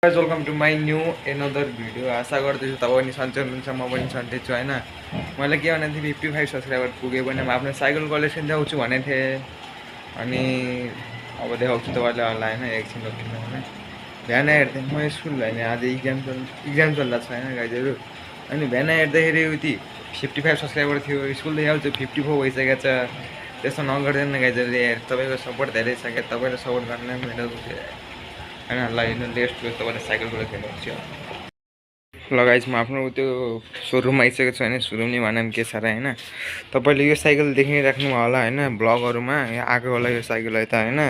Welcome to my new another video. आशा गर्दैछु तपाईँ पनि सन्चै हुनुहुन्छ, म पनि सन्चै छु होइन। मैले के भनेको थिएँ 55 सब्सक्राइबर पुगेँ भने म आफ्नो साइकल कलेक्सन देखाउँछु भनेको थिएँ। अनि अब देखाउँछु तपाईँले होला होइन। एकछिन रोकिनु होइन। बिहान हेर्दै म स्कुल होइन, आज इक्जाम चल्दा छ होइन गाइजहरू। अनि बिहान हेर्दाखेरि उति 55 सब्सक्राइबर थियो, स्कुल देखाउँछु 54 भइसकेको छ। त्यस्तो नगर्दैन गाइजहरू, तपाईँको सपोर्ट धेरै छ क्या, तपाईँले सपोर्ट गर्न मेरो होइन। ल हेर्नु लेस्ट गयो तपाईँले साइकल कलेक्सन गर्छु। लगाइस म आफ्नो त्यो सोरुममा आइसकेको छु होइन। सोरुम नि भनौँ के छ र होइन। तपाईँले यो साइकल देखिराख्नु होला होइन, ब्लगहरूमा आएको होला यो साइकल है त होइन।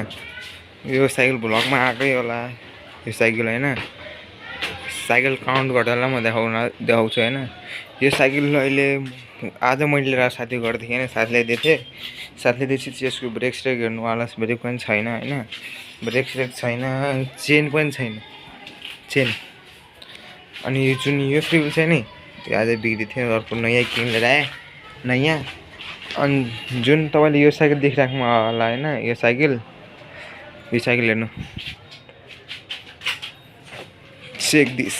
यो साइकल ब्लगमा आएकै होला यो साइकल होइन। साइकल काउन्ट गर्दा म देखाउँछु होइन। यो साइकल अहिले आज मैले लिएर साथी गर्थेँ होइन, साथीलाई दिएको थिएँ। साथीले दिएपछि यसको ब्रेक स्रेक हेर्नु होला, ब्रेक पनि छैन होइन, ब्रेक स्रेक छैन, चेन पनि छैन चेन। अनि जुन यो फ्रिल छ नि त्यो आज बिग्री थियो, अर्को नयाँ किनेर आएँ नयाँ। अनि जुन तपाईँले यो साइकल देखिराख्नु होला होइन, यो साइकल हेर्नु चेक दिस।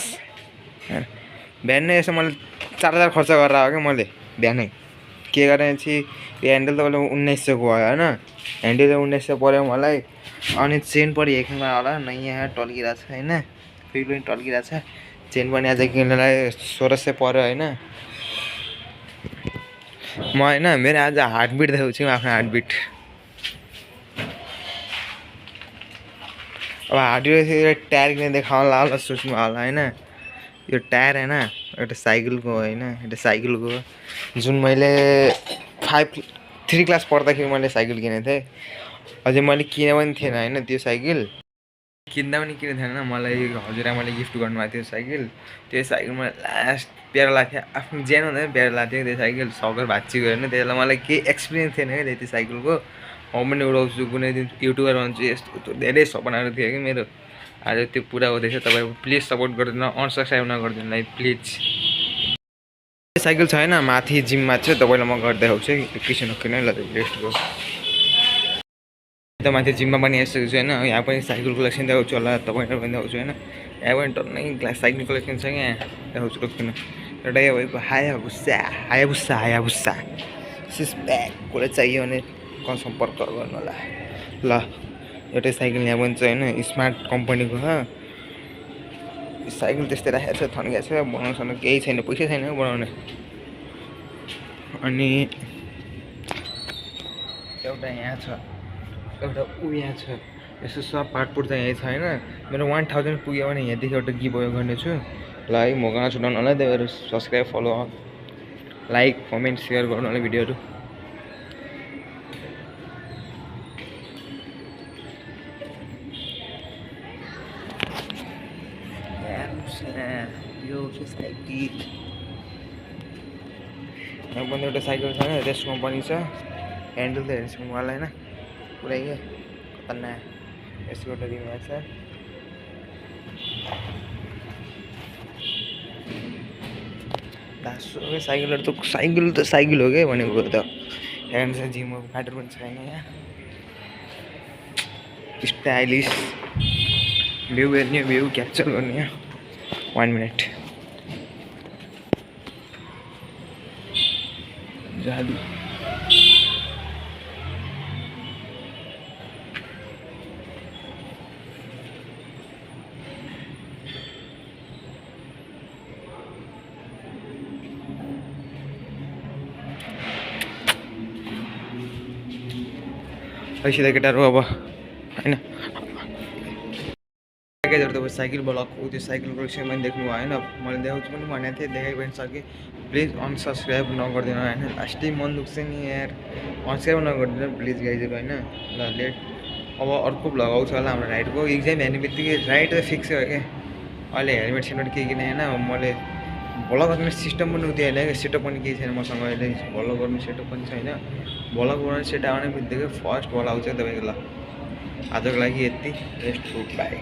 बिहानै यसो मैले 4000 खर्च गरेर आएको क्या मैले बिहानै। के गरेँ चाहिँ यो ह्यान्डल तपाईँले 1900को भयो होइन। ह्यान्डल 1900 पऱ्यो मलाई। अनि चेन पनि एकमा होला नयाँ टल्किरहेको छ होइन, फ्रिल पनि टल्किरहेको छ। चेन पनि आज किन्नलाई 1600 पऱ्यो होइन। म होइन मेरो आज हार्टबिट देखाउँछु आफ्नो हार्टबिट। अब हार्टबिट टायर किनेर देखाउनु होला सोच्नु होला होइन। यो टायर होइन एउटा साइकलको होइन, एउटा साइकलको जुन मैले 3 क्लास पढ्दाखेरि मैले साइकल किनेको थिएँ। अझै मैले किने पनि थिएन होइन त्यो साइकल। किन्दा पनि किनेको थिएन, मलाई हजुरआमाले गिफ्ट गर्नुभएको थियो साइकल। त्यो साइकल मलाई लास्ट प्यारो लाग्थ्यो, आफ्नो ज्यान हुँदा पनि प्यारो लाग्थ्यो त्यो साइकल। सकर भाँचिगयो होइन, त्यति बेला मलाई केही एक्सपिरियन्स थिएन क्या त्यो साइकलको। म पनि उडाउँछु, कुनै दिन युट्युबर भन्छु, यस्तो धेरै सपनाहरू थियो कि मेरो। आज त्यो पुरा हुँदैछ। तपाईँको प्लिज सपोर्ट गरिदिनु, अनसब्सक्राइब नगरिदिनु है प्लिज। साइकल छ होइन माथि जिममा चाहिँ तपाईँलाई म गर्दै आउँछु एकैछिन किन ल रेस्टको। त माथि जिममा पनि आइसकेको छु होइन। यहाँ पनि साइकल कलेक्सन देखाउँछु होला तपाईँहरू पनि देखाउँछु होइन। यहाँ पनि टन्नै साइकल कलेक्सन छ क्या, देखाउँछु रोक्नु। एउटा यो भएको हायाबुसा सिस ब्याग कसलाई चाहियो भने सम्पर्क गर्नु होला ल। एउटै साइकल यहाँ पनि छ होइन, स्मार्ट कम्पनीको हो साइकल। त्यस्तै राखेको छ, थन्किएको छ, बनाउनु केही छैन, पैसा छैन बनाउने। अनि एउटा यहाँ छ, एउटा यहाँ छ। यस्तो सब पार्टपुट चाहिँ यहीँ छ होइन। मेरो 1000 पुग्यो भने यहाँदेखि एउटा गिभ अवे गर्नेछु ल है। म गाउँ छुट्याउनु होला, त्यही भएर subscribe follow like comment share गर्नु होला भिडियोहरू। यहाँ पनि एउटा साइकल छ होइन, रेस्ट कम्पनी छ। ह्यान्डल त हेर्नु होला होइन, पुरै के खतरनाक। यसको एउटा रिममा छ। साइकलहरू त साइकल हो क्या भनेको त। हेर्नु छ जिमको फाटर पनि छैन यहाँ। स्टाइलिस भ्यू हेर्ने, भ्यू क्याप्चर गर्ने। 1 मिनट जादु। ऐसित केटाहरू अब होइन तपाईँ साइकल ब्लगको त्यो साइकल कलेक्सन पनि देख्नु भयो होइन। मैले देखाउँछु पनि भनेको थिएँ, देखाइ पनि सकेँ। प्लिज अनसब्सक्राइब नगरिदिनु होइन, लास्टै मन दुख्छ नि यार। अनसब्सक्राइब नगरिदिनु प्लिज गाइजहरू होइन ल। लेट अब अर्को भ्लग आउँछ होला हाम्रो राइडको। इक्जाम हेर्ने बित्तिकै राइड त फिक्स हो क्या। अहिले हेलमेट सेलमेट केही किने होइन। मैले भ्लग गर्ने सिस्टम पनि उति होइन क्या, सेटअप पनि केही छैन मसँग अहिले। भ्लग गर्ने सेटअप पनि छैन। भ्लग गर्ने सेट आउने बित्तिकै फर्स्ट भ्लग आउँछ तपाईँको ल। आजको लागि यति, रेस्ट बाई।